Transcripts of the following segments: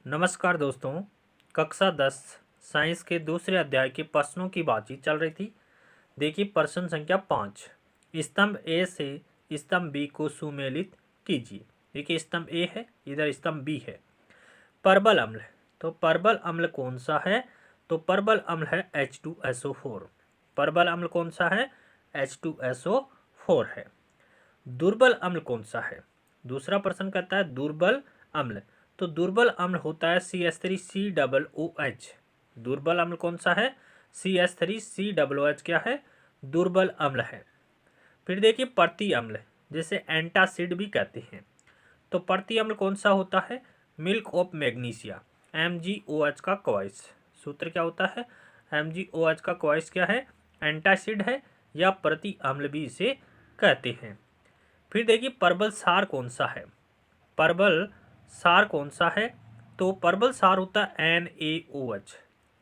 नमस्कार दोस्तों। कक्षा 10 साइंस के दूसरे अध्याय के प्रश्नों की बातचीत चल रही थी। देखिए प्रश्न संख्या 5, स्तंभ ए से स्तंभ बी को सुमेलित कीजिए। देखिए स्तंभ ए है, इधर स्तंभ बी है। परबल अम्ल, तो परबल अम्ल कौन सा है? तो परबल अम्ल है H2SO4। परबल अम्ल कौन सा है? H2SO4 है। दुर्बल अम्ल कौन सा है? दूसरा प्रश्न कहता है दुर्बल अम्ल, तो दुर्बल अम्ल होता है CH3COOH। दुर्बल अम्ल कौन सा है? CH3COOH क्या है? दुर्बल अम्ल है। फिर देखिए प्रति अम्ल, जिसे एंटासिड भी कहते हैं, तो प्रति अम्ल कौन सा होता है? मिल्क ऑफ मैग्नीशिया, MgOH का क्वाइस। सूत्र क्या होता है? MgOH का क्वाइस क्या है? एंटासिड है, या प्रति अम्ल भी इसे कहते हैं। फिर देखिए परबल सार कौन सा है? परबल सार कौन सा है? तो परबल सार होता है NaOH।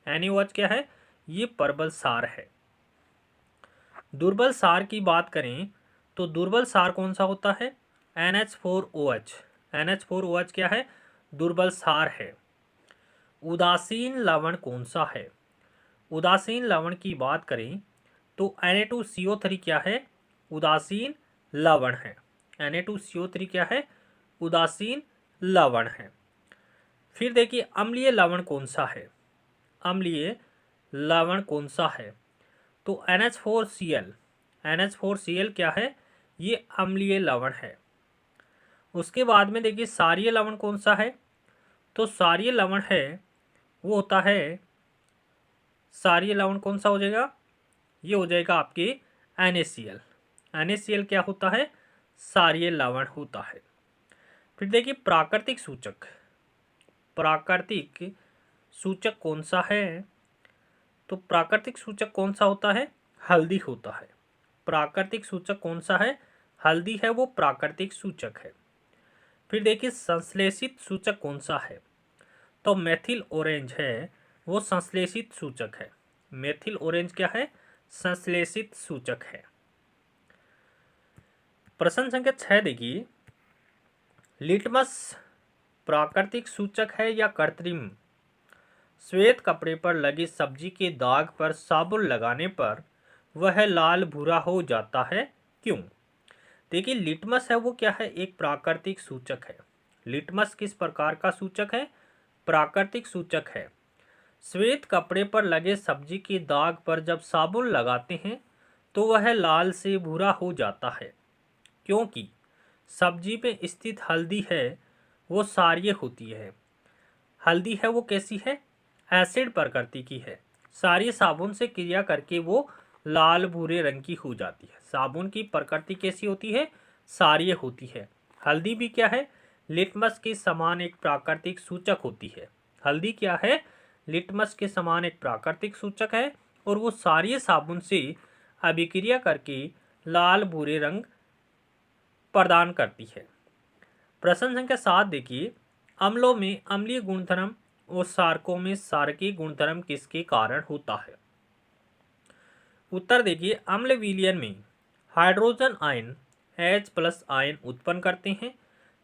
NaOH क्या है? ये परबल सार है। दुर्बल सार की बात करें तो दुर्बल सार कौन सा होता है? NH4OH। NH4OH क्या है? दुर्बल सार है। उदासीन लवण कौन सा है? उदासीन लवण की बात करें तो Na2CO3 क्या है? उदासीन लवण है। Na2CO3 क्या है? उदासीन लवण है। फिर देखिए अम्लीय लवण कौन सा है? अम्लीय लवण कौन सा है? तो NH4Cl। NH4Cl क्या है? ये अम्लीय लवण है। उसके बाद में देखिए क्षारीय लवण कौन सा है? तो क्षारीय लवण है वो होता है, क्षारीय लवण कौन सा हो जाएगा? ये हो जाएगा आपके NaCl। NaCl क्या होता है? क्षारीय लवण होता है। फिर देखिए प्राकृतिक सूचक, प्राकृतिक सूचक कौन सा है? तो प्राकृतिक सूचक कौन सा होता है? हल्दी होता है। प्राकृतिक सूचक कौन सा है? हल्दी है, वो प्राकृतिक सूचक है। फिर देखिए संश्लेषित सूचक कौन सा है? तो मेथिल ऑरेंज है, वो संश्लेषित सूचक है। मेथिल ऑरेंज क्या है? संश्लेषित सूचक है। प्रश्न संख्या 6 देखिए, लिटमस प्राकृतिक सूचक है या कृत्रिम? श्वेत कपड़े पर लगे सब्जी के दाग पर साबुन लगाने पर वह लाल भूरा हो जाता है, क्यों? देखिए लिटमस है वो क्या है? एक प्राकृतिक सूचक है। लिटमस किस प्रकार का सूचक है? प्राकृतिक सूचक है। श्वेत कपड़े पर लगे सब्जी के दाग पर जब साबुन लगाते हैं तो वह लाल से भूरा हो जाता है, क्योंकि सब्जी में स्थित हल्दी है वो क्षारीय होती है। हल्दी है वो कैसी है? एसिड प्रकृति की है। क्षारीय साबुन से क्रिया करके वो लाल भूरे रंग की हो जाती है। साबुन की प्रकृति कैसी होती है? क्षारीय होती है। हल्दी भी क्या है? लिटमस के समान एक प्राकृतिक सूचक होती है। हल्दी क्या है? लिटमस के समान एक प्राकृतिक सूचक है, और वो क्षारीय साबुन से अभिक्रिया करके लाल भूरे रंग प्रदान करती है। प्रश्न संख्या 7 देखिए, अम्लों में अम्लीय गुणधर्म और क्षारकों में क्षारकीय गुणधर्म किसके कारण होता है? उत्तर देखिए, अम्ल विलयन में हाइड्रोजन आयन H+ आयन उत्पन्न करते हैं,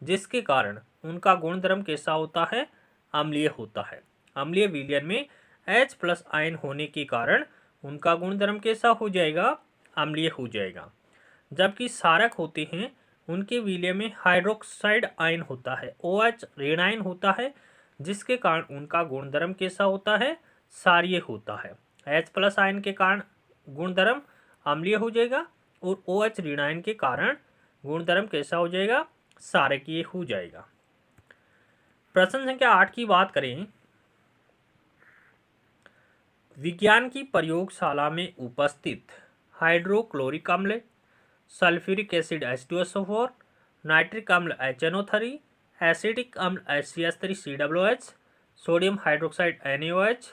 जिसके कारण उनका गुणधर्म कैसा होता है? अम्लीय होता है। अम्लीय विलयन में H+ आयन होने के कारण उनका गुणधर्म कैसा हो जाएगा? अम्लीय हो जाएगा। जबकि क्षारक होते हैं उनके विलय में हाइड्रोक्साइड आयन होता है, OH ऋणायन होता है, जिसके कारण उनका गुणधर्म कैसा होता है? क्षारीय होता है। H+ आयन के कारण गुणधर्म अम्लीय हो जाएगा, और OH ऋणायन के कारण गुणधर्म कैसा हो जाएगा? क्षारकीय हो जाएगा। प्रश्न संख्या 8 की बात करें, विज्ञान की प्रयोगशाला में उपस्थित हाइड्रोक्लोरिक अम्ल, सल्फ्यूरिक एसिड H2SO4, नाइट्रिक अम्ल HNO3, एसिटिक अम्ल HCl3COOH, sodium hydroxide NaOH,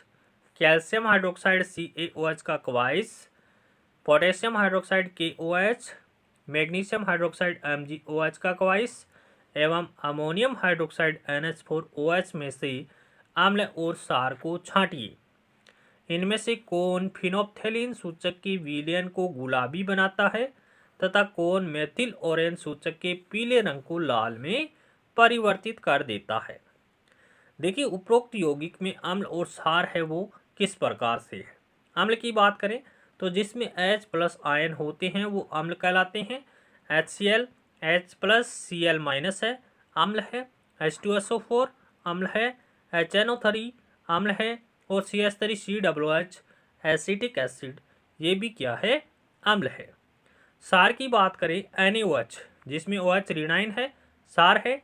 calcium hydroxide CaOH का क्वाइस, potassium hydroxide KOH, magnesium hydroxide MgOH का क्वाइस एवं अमोनियम हाइड्रोक्साइड NH4OH में से अम्ल और क्षार को छांटिए। इनमें से कौन फिनोप्थेलिन सूचक के विलयन को गुलाबी बनाता है तथा कौन मेथिल ऑरेंज सूचक के पीले रंग को लाल में परिवर्तित कर देता है? देखिए उपरोक्त यौगिक में अम्ल और क्षार है वो किस प्रकार से है। अम्ल की बात करें तो जिसमें H प्लस आयन होते हैं वो अम्ल कहलाते हैं। HCl H plus Cl minus है, अम्ल है। H2SO4 अम्ल है। HNO3 अम्ल है। और CH3COOH एसिटिक एसिड ये भी क्या है, अम्ल है। क्षार की बात करें NaOH जिसमें OH ऋणायन है, क्षार है।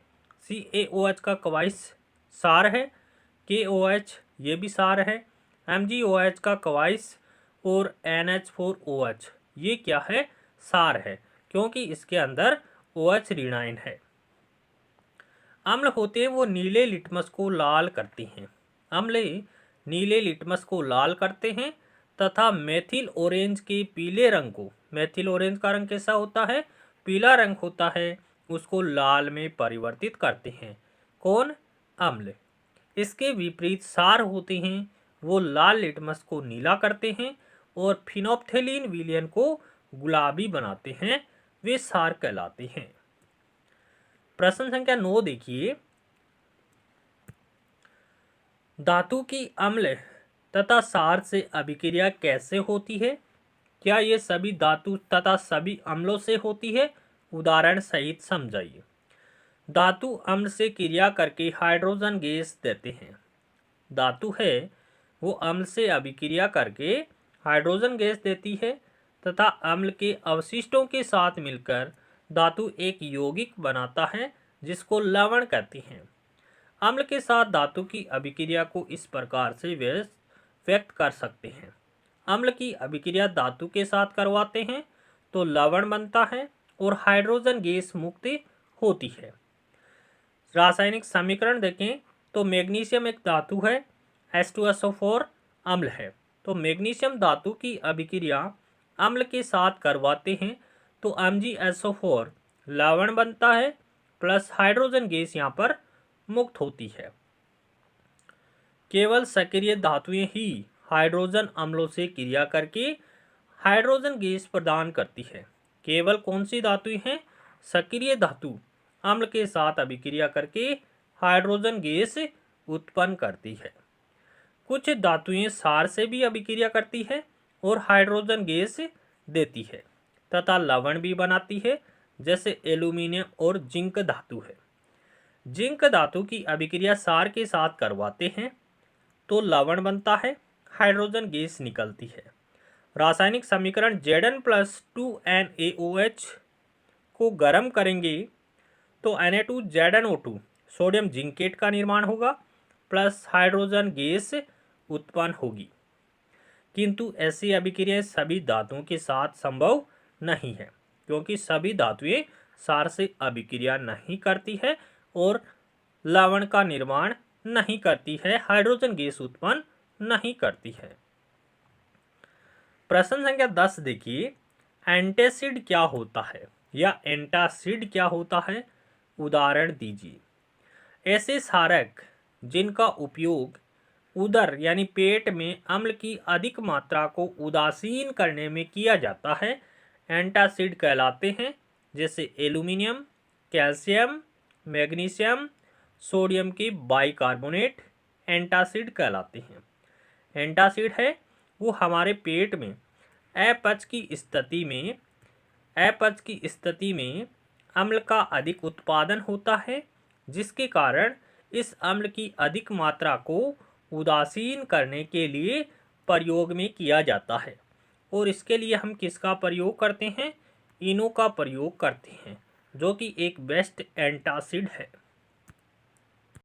CaOH का क्वाइस क्षार है। KOH ये भी क्षार है। MgOH का क्वाइस और NH4OH ये क्या है, क्षार है, क्योंकि इसके अंदर OH ऋणायन है। अम्ल होते हैं वो नीले लिटमस को लाल करते हैं। अम्ल नीले लिटमस को लाल करते हैं तथा मेथिल ऑरेंज के पीले रंग को, मेथिल ऑरेंज का रंग कैसा होता है, पीला रंग होता है, उसको लाल में परिवर्तित करते हैं। कौन, अम्ल। इसके विपरीत क्षार होते हैं वो लाल लिटमस को नीला करते हैं और फिनोप्थेलिन विलयन को गुलाबी बनाते हैं, वे क्षार कहलाते हैं। प्रश्न संख्या 9 देखिए, धातु की अम्ल तथा क्षार से अभिक्रिया कैसे होती है। क्या ये सभी धातु तथा सभी अम्लों से होती है, उदाहरण सहित समझाइए। धातु अम्ल से क्रिया करके हाइड्रोजन गैस देते हैं। धातु है वो अम्ल से अभिक्रिया करके हाइड्रोजन गैस देती है तथा अम्ल के अवशिष्टों के साथ मिलकर धातु एक यौगिक बनाता है जिसको लवण कहते हैं। अम्ल के साथ धातु की अभिक्रिया को इस प्रकार से व्यक्त कर सकते हैं। अम्ल की अभिक्रिया धातु के साथ करवाते हैं तो लवण बनता है और हाइड्रोजन गैस मुक्त होती है। रासायनिक समीकरण देखें तो मैग्नीशियम एक धातु है, H2SO4 अम्ल है। तो मैग्नीशियम धातु की अभिक्रिया अम्ल के साथ करवाते हैं तो MgSO4 लवण बनता है प्लस हाइड्रोजन गैस यहाँ पर मुक्त होती है। केवल सक्रिय धातुएं ही हाइड्रोजन अम्लों से क्रिया करके हाइड्रोजन गैस प्रदान करती है। केवल कौन सी धातुएं हैं, सक्रिय धातु अम्ल के साथ अभिक्रिया करके हाइड्रोजन गैस उत्पन्न करती है। कुछ धातुएं क्षार से भी अभिक्रिया करती है और हाइड्रोजन गैस देती है तथा लवण भी बनाती है, जैसे एल्यूमिनियम और जिंक धातु है। जिंक धातु की अभिक्रिया क्षार के साथ करवाते हैं तो लवण बनता है, हाइड्रोजन गैस निकलती है। रासायनिक समीकरण Zn+2NaOH को गर्म करेंगे तो Na2ZnO2 सोडियम जिंकेट का निर्माण होगा प्लस हाइड्रोजन गैस उत्पन्न होगी। किंतु ऐसी अभिक्रियाएं सभी धातुओं के साथ संभव नहीं है, क्योंकि सभी धातुएं क्षार से अभिक्रिया नहीं करती है और लवण का निर्माण नहीं करती है, हाइड्रोजन गैस उत्पन्न नहीं करती है। प्रश्न संख्या 10 देखिए, एंटासिड क्या होता है या एंटासिड क्या होता है, उदाहरण दीजिए। ऐसे क्षारक जिनका उपयोग उदर यानी पेट में अम्ल की अधिक मात्रा को उदासीन करने में किया जाता है एंटासिड कहलाते हैं, जैसे एल्यूमिनियम, कैल्शियम, मैग्नीशियम, सोडियम के बाइकार्बोनेट एंटासिड कहलाते हैं। एंटासिड है वो हमारे पेट में अपच की स्थिति में अम्ल का अधिक उत्पादन होता है, जिसके कारण इस अम्ल की अधिक मात्रा को उदासीन करने के लिए प्रयोग में किया जाता है। और इसके लिए हम किसका प्रयोग करते हैं, इनो का प्रयोग करते हैं, जो कि एक बेस्ट एंटासिड है।